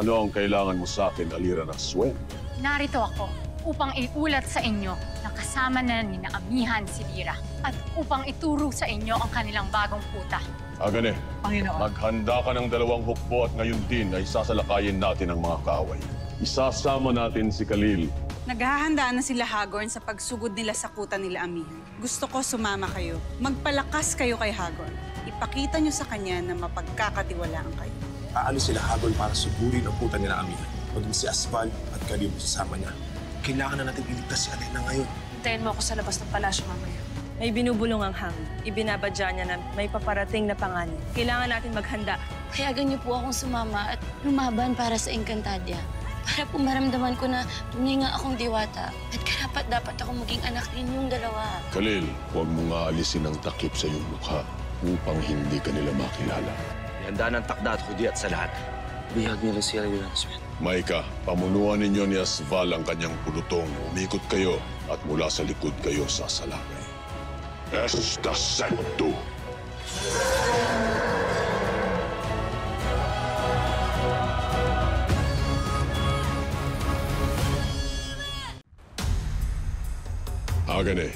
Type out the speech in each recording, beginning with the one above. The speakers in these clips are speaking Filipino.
Ano ang kailangan mo sa akin, Alira Naswen? Narito ako upang iulat sa inyo na kasama na ni Amihan si Lyra at upang ituro sa inyo ang kanilang bagong puta. Agane, Panginoon. maghanda ka ng 2 hukbo at ngayon din ay sasalakayin natin ang mga kaaway. Isasama natin si Khalil. Naghahanda na sila Hagorn sa pagsugod nila sa kuta nila Amihan. Gusto ko sumama kayo. Magpalakas kayo kay Hagorn. Ipakita niyo sa kanya na mapagkakatiwalaan kayo. Aalis sila Hagorn para sugurin ang kuta nila Amihan. Maging si Asval at Khalil sasama niya. Kailangan na natin iligtas si Alena ngayon. Hintayin mo ako sa labas ng palasyo mamaya. May binubulong ang hangin. Ibinabadya niya na may paparating na panganib. Kailangan natin maghanda. Payagan niyo po akong sumama at lumaban para sa Encantadia. Para po maramdaman ko na tunay nga akong diwata. At karapat-dapat ako maging anak ninyong dalawa. Khalil, huwag mo nga alisin ang takip sa iyong mukha upang hindi ka nila makilala. Ihanda ng takda at hudyat sa lahat. Bihag nila si Alena Naswen. Maika, pamunuan ninyo ni Asval ang kanyang pulutong. Umikot kayo at mula sa likod kayo sasalakay. Esta secto! Agane,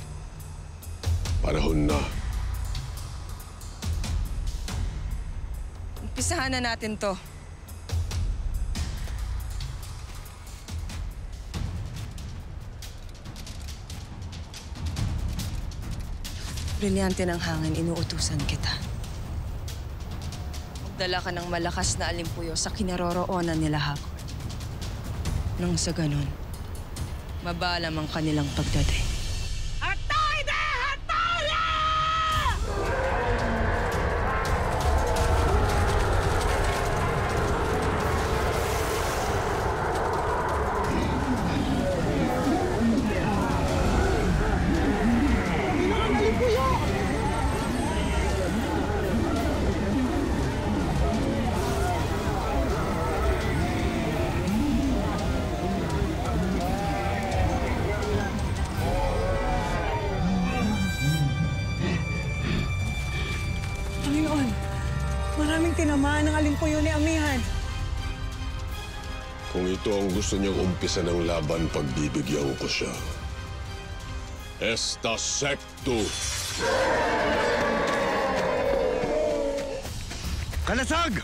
panahon na. Umpisahan na natin to. Brilyante ng hangin, inuutusan kita. Magdala ka ng malakas na alimpuyo sa kinaroroonan nila Hagorn. Nang sa ganun, mabalam ang kanilang pagdating. Panginoon, maraming tinamaan ng alimpuyo ni Amihan. Kung ito ang gusto niyang umpisa ng laban, pagbibigyan ko siya. Esta secto! Kalasag!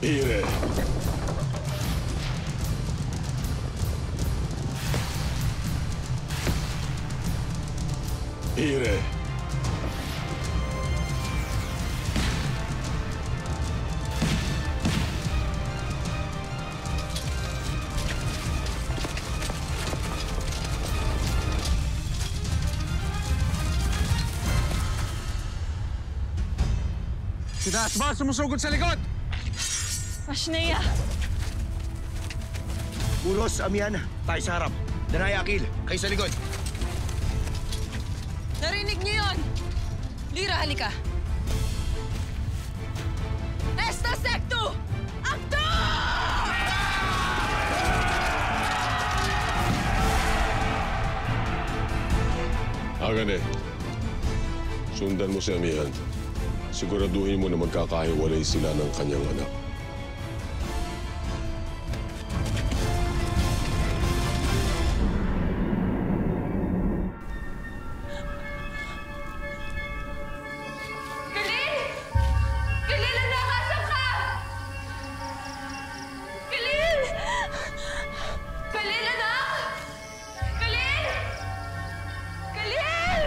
Ire! Ire! Si Asval sumusugod sa likod! Ashnea! Ulos, Amihan. Tayo sa harap. Danay, Akil. Kayo sa likod. Narinig niyo yun! Lyra, halika! Esta secto! Akto! Agane, sundan mo si Amihan. Siguraduhin mo na magkakahiwalay sila ng kanyang anak. Khalil! Khalil, anak! Asan ka? Khalil! Khalil, anak! Khalil! Khalil!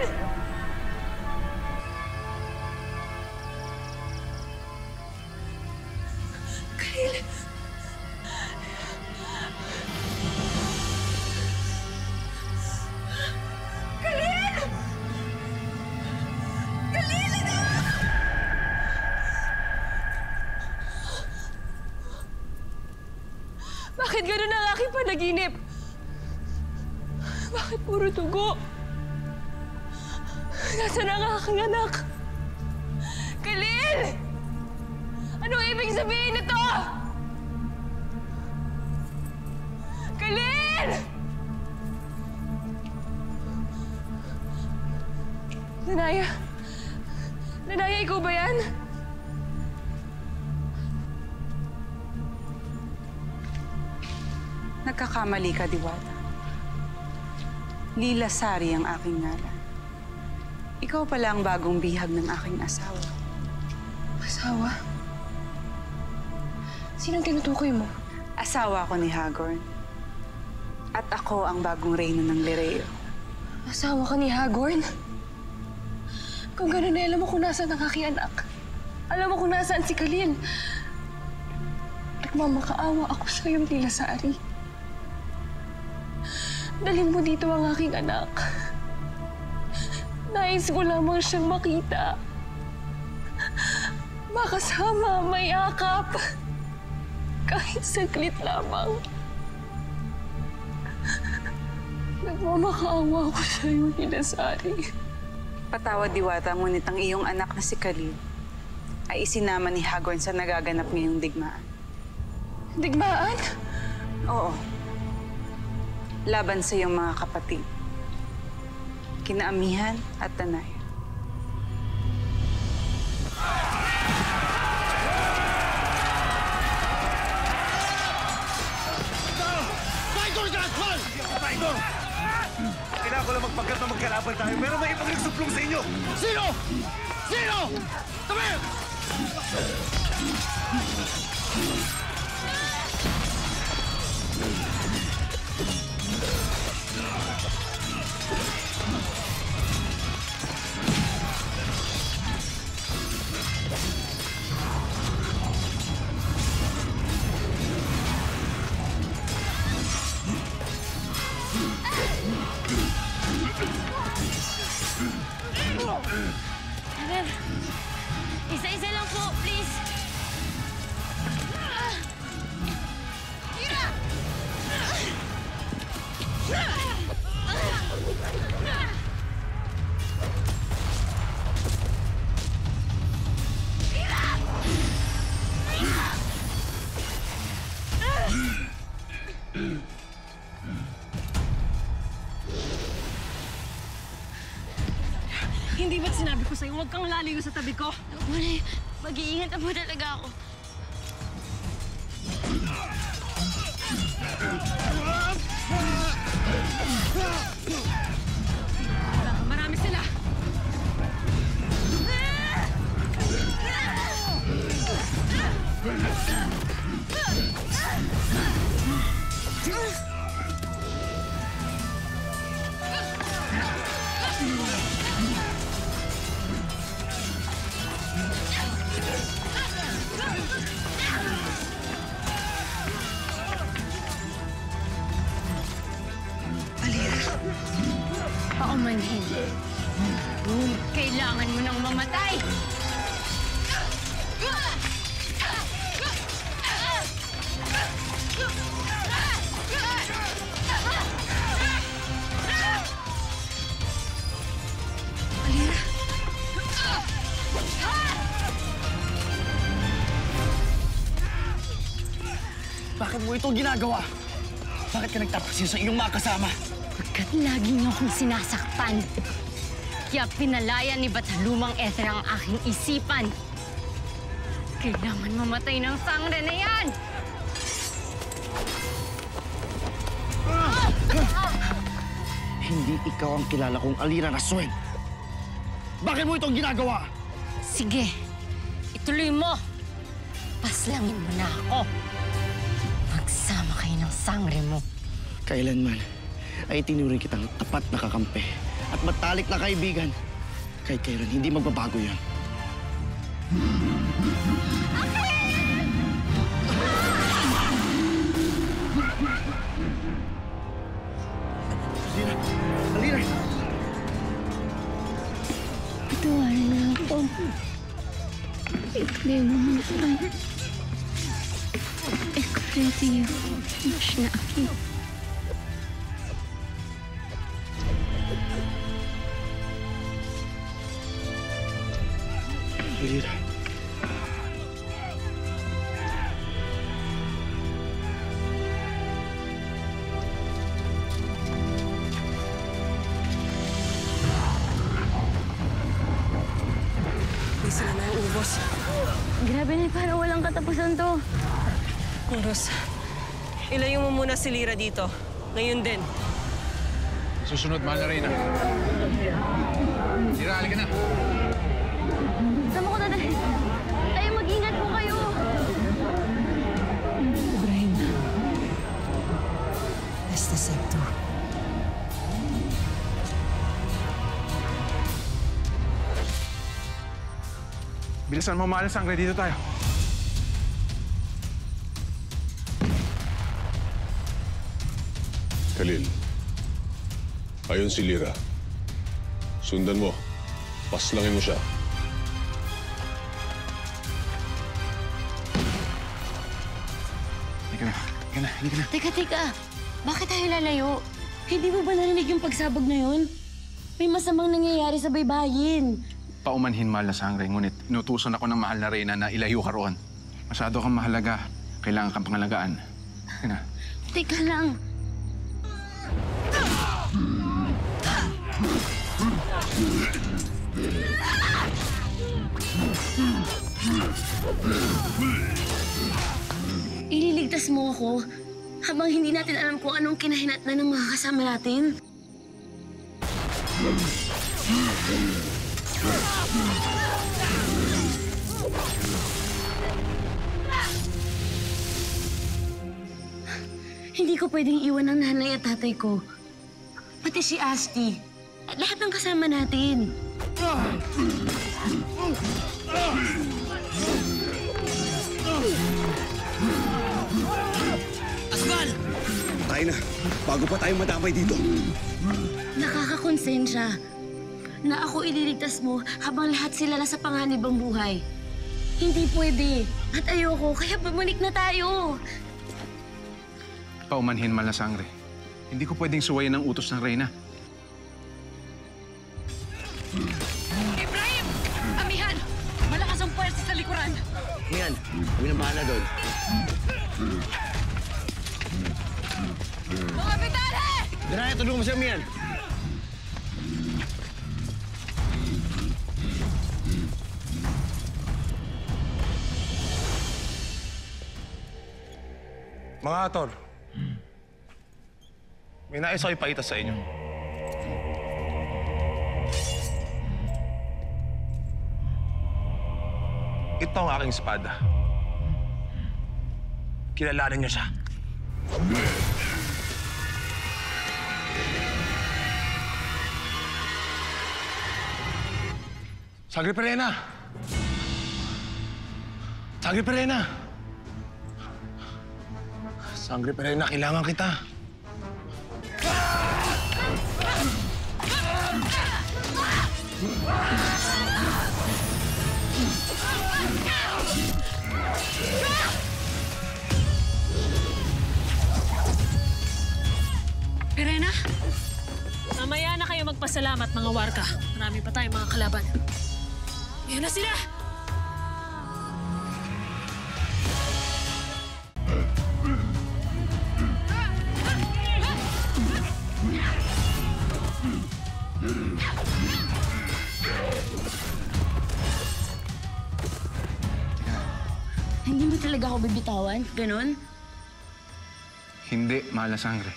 Khalil! Khalil! Khalil, anak! Bakit ganun ang aking panaginip? Bakit puro dugo? Nasaan ang aking anak? Khalil! Ano ibig sabihin nito? Khalil! Danaya, Danaya, ikaw ba yan? Nagkakamali ka, Diwata. Lila Sari ang aking ngalan. Ikaw pala ang bagong bihag ng aking asawa. Asawa? Sinong tinutukoy mo? Asawa ko ni Hagorn. At ako ang bagong reyna ng Lireo. Asawa ka ni Hagorn? Kung gano'n alam mo kung nasaan ang aking anak. Alam mo kung nasaan si Khalil. Nagmamakaawa ako sa iyong Lila Sari. Dalhin mo dito ang aking anak. Nais ko lamang siyang makita. Makasama, mayakap. Kahit saglit lamang. Nagmamakaawa ako sa iyo, Lila Sari. Patawad, Diwata, ngunit ang iyong anak na si Khalil ay isinama ni Hagorn sa nagaganap ngayong digmaan. Digmaan? Oo. Laban sa iyong mga kapatid. Kina Amihan at Danaya. Kailangan ko lang magpagkat na magkalaban tayo, pero may ibang nagsuplong sa inyo! Sino? Sino? Come here! Amen. Isa-isa lang po, please. Hindi ba't sinabi ko sa'yo, huwag kang lalayo sa tabi ko? Wala, mag-iingat na po talaga ako. Marami sila! Paumanhin. Ngunit kailangan mo nang mamatay. Bakit mo ito ginagawa? Bakit ka nagtataksil sa iyong mga kasama? Pagkat lagi niyo akong sinasaktan. Kaya pinalaya ni Batalumang Ether ang aking isipan. Kailangan mamatay ng sangre na yan! Hindi ikaw ang kilala kong Alira Rasuen. Bakit mo itong ginagawa? Sige, ituloy mo. Paslangin mo na ako. Magsama kayo ng sangre mo. Kailanman ay tinuring kitang tapat na kakampi at matalik na kaibigan. Kahit kailan, hindi magbabago yan. Alira! Alira! Patawarin na ako. Ikliw mo naman. Ikretiyo. Mas na aki. Alira! sila na ubos. Grabe na, parang walang katapusan to. Uros, ilayo mo muna si Lyra dito. Ngayon din. Susunod, mahal na Reyna. Lyra, halika na. Sama ko na dahil. Ay, mag-ingat po kayo. Ibrahim. Este sector. Bilisan mo, mahal na sangre. Dito tayo. Khalil, ayon si Lyra. Sundan mo. Paslangin mo siya. Halika na. Halika na. Halika na. Teka. Bakit tayo lalayo? Hindi mo ba narinig yung pagsabog na yun? May masamang nangyayari sa baybayin. Paumanhin, mahal na sangre. Ngunit inutusan ako ng mahal na Reyna na ilayo ka roon. Masyado kang mahalaga. Kailangan kang pangalagaan. Halika na. Teka lang. Ililigtas mo ako habang hindi natin alam kung anong kinahinatnan ng mga kasama natin. Hindi ko pwedeng iwan ang nanay at tatay ko. Pati si Asti. At lahat ng kasama natin. Asbal! Tayo na. Bago pa tayo madamay dito. Nakakakonsensya na ako ililigtas mo habang lahat sila nasa panganib ang buhay. Hindi pwede. At ayoko, kaya bumalik na tayo. Paumanhin, mahal na sangre. Hindi ko pwedeng suwayin ang utos ng Reyna. Ibrahim! Amihan! Malakas ang puwersa sa likuran. Yan, huwag nang bahala doon. Mga bitare! Diraya, tulungan mo siya, Mian. Mga Ator, may nais ako ipakita sa inyo. Ito ang aking espada. Kilalanin niyo siya. Sangre Perena! Sangre Perena! Sangre Perena, kailangan kita. Perena? Mamaya na kayo magpasalamat, mga warka. Marami pa tayong mga kalaban. Ayan na sila! Hindi mo talaga ako bibitawan? Ganon? Hindi, mahal na sangre.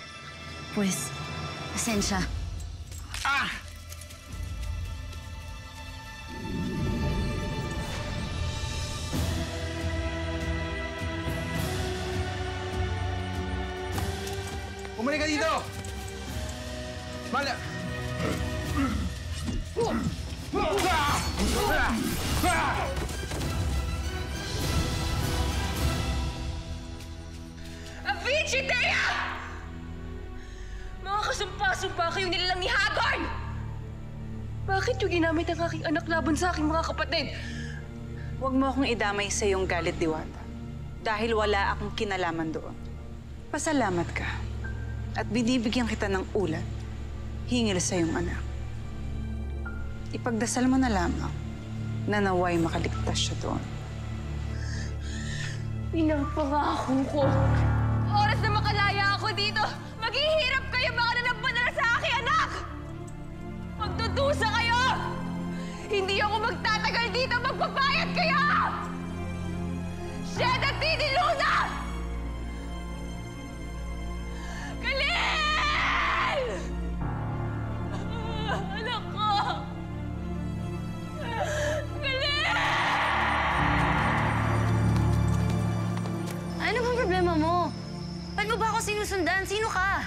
Pues, pasensya. Ah! Bumalik ka dito! Mahal na... Avicii, Thea! Mga kasumpa-sumpa kayo nilalang ni Hagorn! Bakit yung ginamit ang aking anak laban sa aking mga kapatid? Huwag mo akong idamay sa iyong galit, Diwata. Dahil wala akong kinalaman doon. Pasalamat ka. At binibigyan kita ng ulat hingil sa iyong anak. Ipagdasal mo na lamang na naway makaligtas siya doon. Pinapangako ko. Oras na makalaya ako dito, maghihirap kayo mga nanagpadala sa aking anak! Magdudusa kayo! Hindi ako magtatagal dito, Magbabayad kayo! Shed at Tini Luna! Khalil! Anak ko! Khalil! Ano bang problema mo? Ba't mo ba ako sinusundan? Sino ka?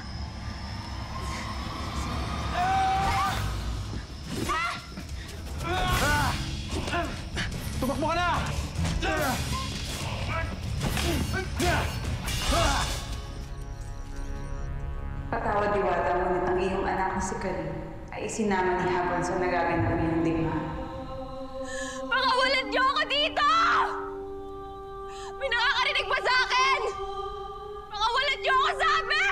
Tumakbo ka na! Patawad, Diwata, ngunit ang iyong anak na si Khalil ay isinama ni Hagor sa nagaganap niyang digmaan. Pakawalan niyo ako dito! May nakakarinig ba sa akin? Pakawalan niyo ako, sabi!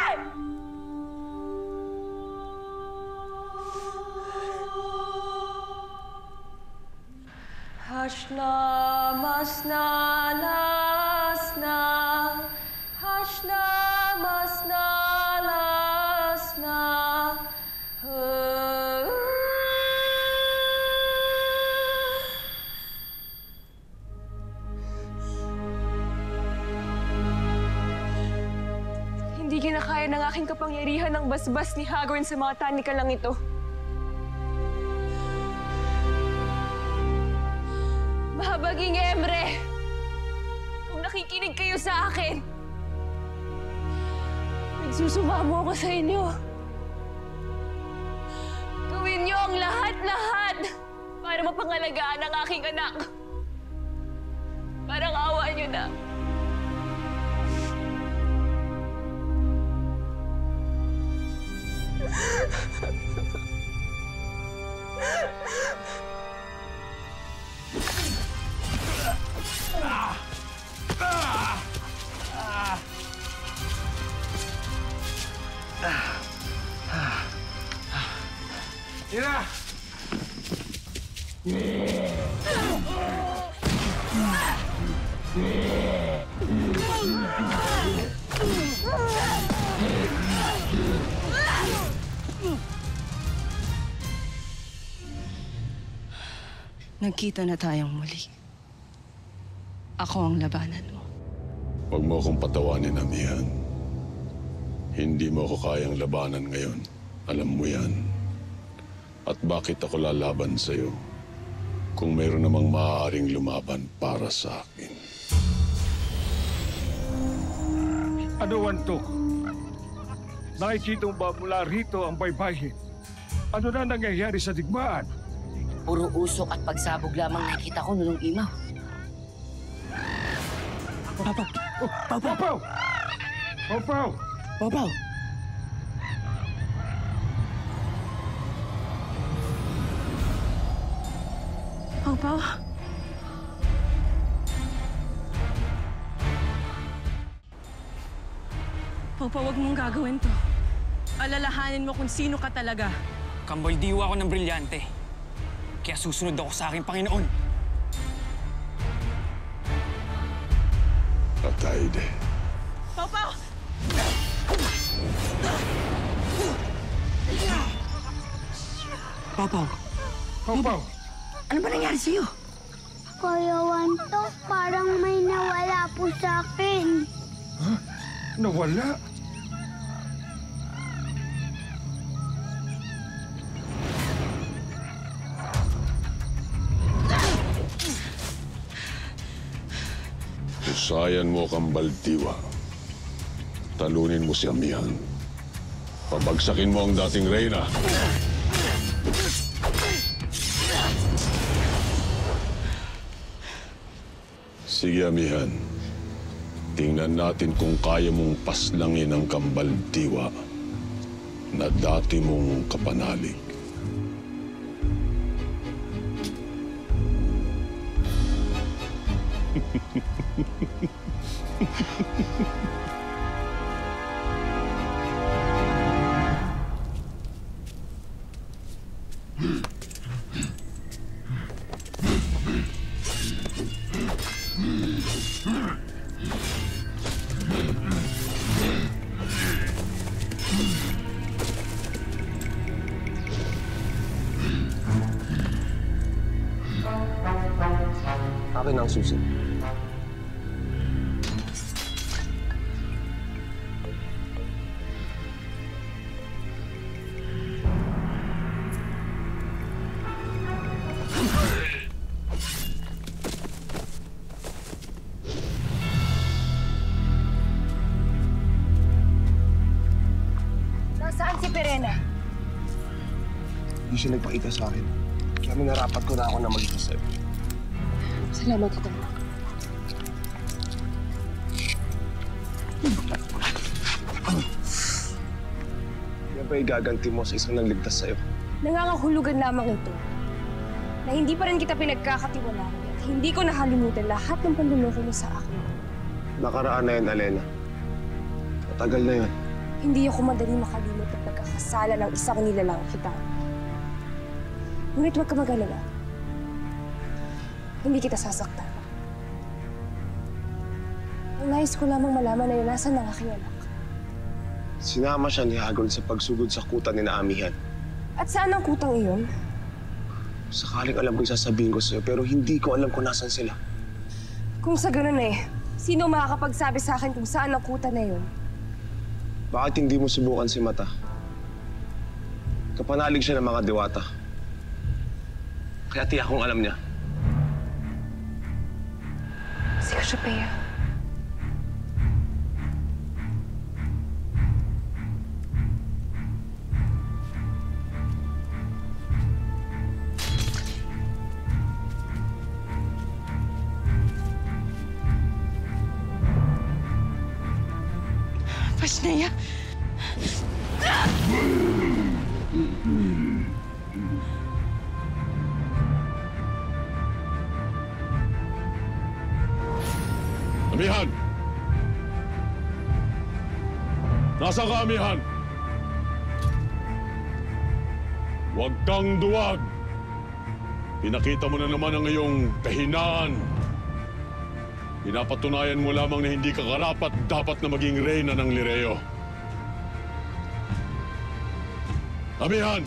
Hashna, masna, lasna. Hashna, masna, lasna. Hindi kinakaya ng aking kapangyarihan ng basbas ni Hagorn sa mga tanika lang ito. Mahabaging Emre, kung nakikinig kayo sa akin, nagsusumamo ako sa inyo. Gawin niyo ang lahat-lahat para mapangalagaan ang aking anak. Parang awa niyo na. Ira! Nagkita na tayong muli. Ako ang labanan mo. Huwag mo akong patawanin, Amihan. Hindi mo ako kayang labanan ngayon. Alam mo yan. At bakit ako lalaban sa'yo kung mayroon namang maaaring lumaban para sa akin? Ano, Wantok? Nakikita mo ba mula rito ang baybayin? Ano na nangyayari sa digmaan? Puro usok at pagsabog lamang nakita ko nung imaw. Papaw! Papaw! Papaw! Papaw! Papaw? Papaw, wag mong gagawin to. Alalahanin mo kung sino ka talaga. Kambal diwa ako ng brilyante. Kaya susunod ako sa aking Panginoon. Ataide. Papaw! Papaw! Papaw! Ano ba nangyari sa'yo? Kuya Wantok, parang may nawala po sa akin. Ha? Nawala? Husayan mo, Kambal Diwa. Talunin mo si Amihan. Pabagsakin mo ang dating reyna. Sige, Amihan. Tingnan natin kung kaya mong paslangin ang Kambal Diwa na dati mong kapanalig. Akin ang susi. Nasaan si Perena? Hindi siya nagpakita sa akin. Kaya minarapat ko na ako na mag-isa sa'yo. Salamat, Tito. Yan ba igaganti mo sa isang nagligtas sa'yo? Nangangahulugan lamang ito na hindi pa rin kita pinagkakatiwalaan at hindi ko nakalimutan lahat ng panluloko mo sa akin. Nakaraan na yan, Alena. Matagal na yan. Hindi ako madali makalimot at pagkakasala ng isang nilalang kita. Ngunit huwag ka mag-alala. Hindi kita sasaktan. Ang nais ko lamang malaman na nasa ng aking anak. Sinama siya ni Hagor sa pagsugod sa kuta ni Naamihan. At saan ang kutang iyon? Sakaling alam ko yung sasabihin ko sa'yo, pero hindi ko alam kung nasan sila. Kung sa ganun sino makakapagsabi sa akin kung saan ang kuta na iyon? Bakit hindi mo subukan si Mata? Kapanalig siya ng mga diwata. Kaya tiyak kong alam niya. Si Cassiopeia. Pasnea! Amihan! Nasaan ka, Amihan? Huwag kang duwag! Pinakita mo na naman ang iyong kahinaan. Pinapatunayan mo lamang na hindi ka karapat dapat na maging reyna ng Lireo. Amihan!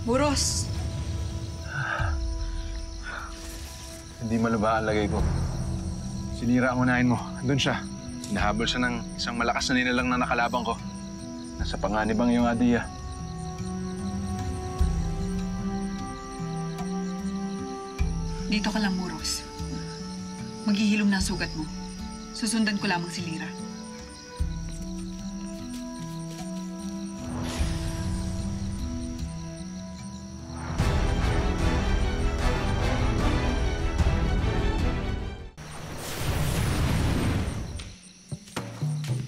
Buros! Hindi malaba ang lagay ko. Sinira ang unahin mo. Andun siya. Hinahabol siya ng isang malakas na nilalang na nakalabang ko. Nasa panganib ang iyong adiya. Dito ka lang, Buros. Maghihilom na ang sugat mo. Susundan ko lamang si Lira.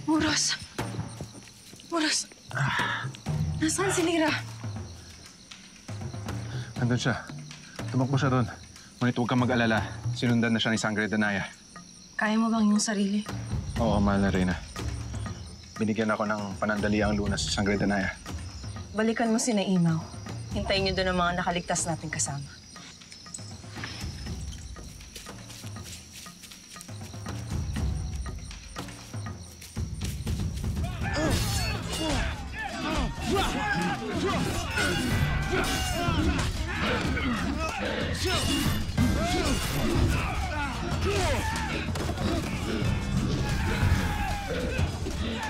Buros! Buros! Nasaan si Lira? Andun siya. Tumakbo siya doon. Ngunit huwag kang mag-alala. Sinundan na siya ni Sangre Danaya. Kaya mo bang yung sarili? Oo, mahal na Reyna. Binigyan ako ng panandaliang lunas sa Sangre Danaya. Balikan mo si Naimaw. Hintayin niyo doon ang mga nakaligtas nating kasama.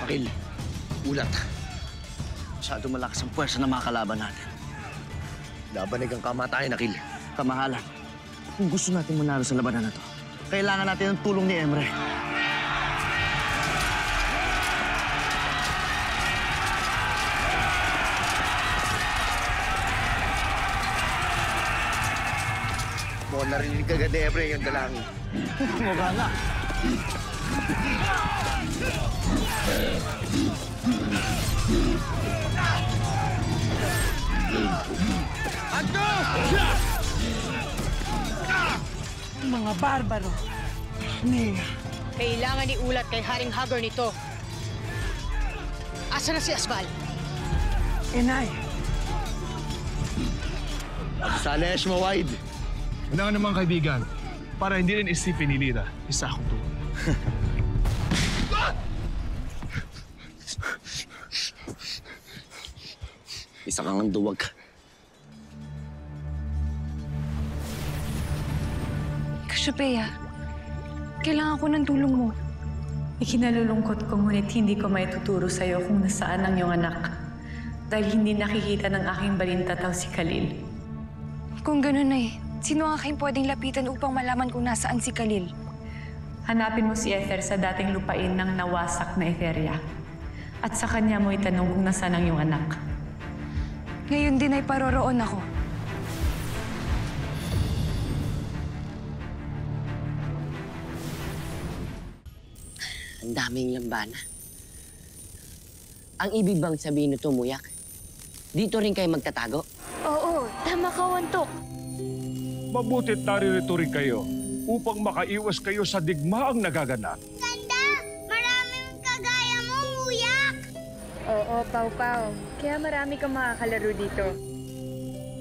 Akil, ulat. Masyado malakas ang puwersa ng mga kalaban natin. Labanig ang kamatayan, Akil. Kamahalan, kung gusto natin manalo sa labanan na to, kailangan natin ng tulong ni Emre. Mukhang narinig agad ni Emre yung dalangin. Mukha nga. Mga barbaro. Ning. Kailangan iulat kay Haring Hagor nito. Asa na si Asval? Inay. Salesh Mawide. Wala naman kaibigan. Para hindi rin isipin ni Lira, isa akong tuwa. Isa kang duwag. Cassiopeia, kailangan ko ng tulong mo. Ikinalulungkot ko ngunit hindi ko maituturo sa'yo kung nasaan ang iyong anak dahil hindi nakikita ng aking balintataw si Khalil. Kung gano'n ay, sino ang aking pwedeng lapitan upang malaman kung nasaan si Khalil? Hanapin mo si Ether sa dating lupain ng nawasak na Etheria. At sa kanya mo itanong kung nasaan ang iyong anak. Ngayon din ay paroroon ako. Ang daming lambana. Ang ibig bang sabihin nito, Muyak? Dito rin kayo magtatago? Oo, tama ka, Wantok. Mabutit naririto rin kayo upang makaiwas kayo sa digmaang nagaganap. Ganda! Maraming kagaya mo, Muyak! Oo, Pau-Pau. Kaya marami kang makakalaro dito.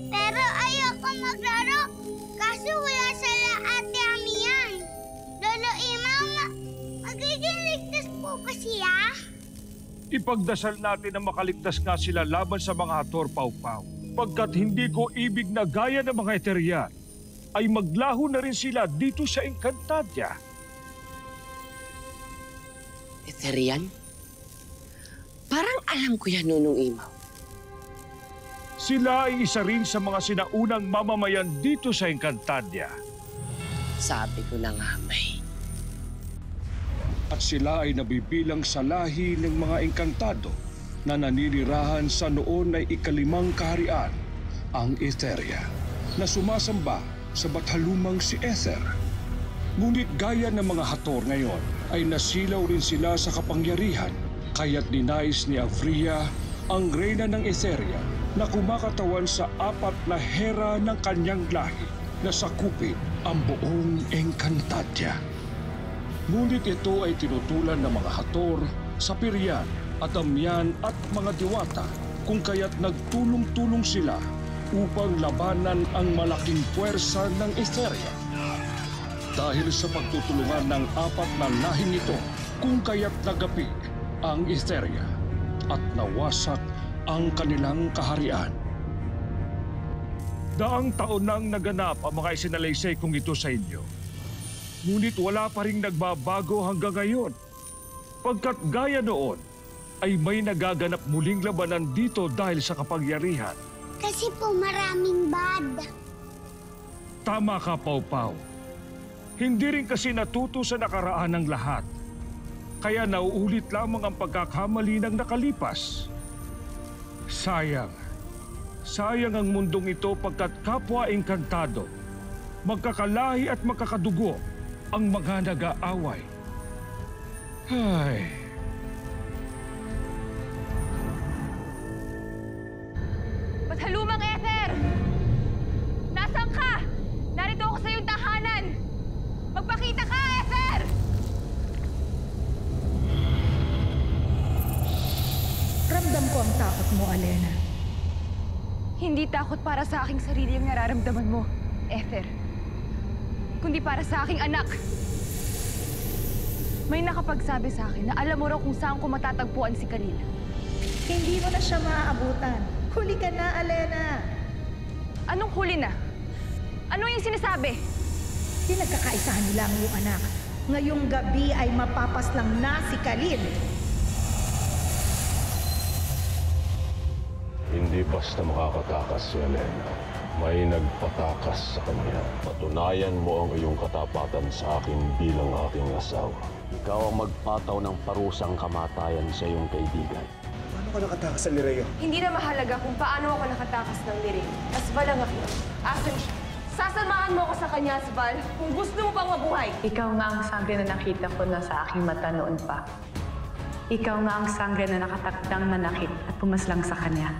Pero ayoko maglaro. Kaso wala sila Ate Amihan. Lolo Imaw, magiging ligtas po ba siya? Ipagdasal natin na makaligtas nga sila laban sa mga Hathor, Pau-Pau. Pagkat hindi ko ibig na gaya ng mga Etherian, ay maglaho na rin sila dito sa Encantadia. Etherian? Parang alam ko yan, Nunong Imaw. Sila ay isa rin sa mga sinaunang mamamayan dito sa Encantadia. Sabi ko na nga, May. At sila ay nabibilang sa lahi ng mga engkantado na naninirahan sa noon ay ikalimang kaharian, ang Etheria, na sumasamba sa bathalumang si Ether. Ngunit gaya ng mga Hathor ngayon ay nasilaw rin sila sa kapangyarihan, kaya't ninais ni Avria ang reyna ng Etheria na kumakatawan sa 4 na hera ng kanyang lahi na sakupin ang buong Encantadia. Ngunit ito ay tinutulan ng mga Hathor, Sapirian, Adamian at mga diwata kung kaya't nagtulong-tulong sila upang labanan ang malaking puwersa ng Etheria. Dahil sa pagtutulungan ng 4 na lahing ito, kung kaya't nagapi ang Etheria at nawasak ang kanilang kaharian. Daang taon nang naganap ang mga isinalaysay kong ito sa inyo. Ngunit wala pa ring nagbabago hanggang ngayon. Pagkat gaya noon, ay may nagaganap muling labanan dito dahil sa kapangyarihan. Kasi po maraming bad. Tama ka, Pau-Pau. Hindi rin kasi natuto sa nakaraan ng lahat. Kaya nauulit lamang ang pagkakamali ng nakalipas. Sayang. Sayang ang mundong ito pagkat kapwa engkantado, magkakalahi at magkakadugo ang mga nag-aaway. Ay. Bathalumang Ether! Nasaan ka? Narito ako sa iyong tahanan! Magpakita ka, Ether! Ramdam ko ang takot mo, Alena. Hindi takot para sa aking sarili ang nararamdaman mo, Ether. Kundi para sa aking anak. May nakapagsabi sa akin na alam mo raw kung saan ko matatagpuan si Khalil. Hindi mo na siya maaabutan. Huli ka na, Alena! Anong huli na? Ano yung sinasabi? Pinagkakaisahan nila ang iyong anak. Ngayong gabi ay mapapaslang na si Khalil. Hindi basta makakatakas si Elena. May nagpatakas sa kanya. Patunayan mo ang iyong katapatan sa akin bilang aking asawa. Ikaw ang magpataw ng parusang kamatayan sa iyong kaibigan. Paano ka nakatakas sa Lireo? Hindi na mahalaga kung paano ako nakatakas ng liring. Asval ang ako. Asan siya? Sasamahan mo ako sa kanya, Asval, kung gusto mo pang mabuhay. Ikaw nga ang sangre na nakita ko na sa aking mata noon pa. Ikaw nga ang sangre na nakatakdang manakit at pumaslang sa kanya.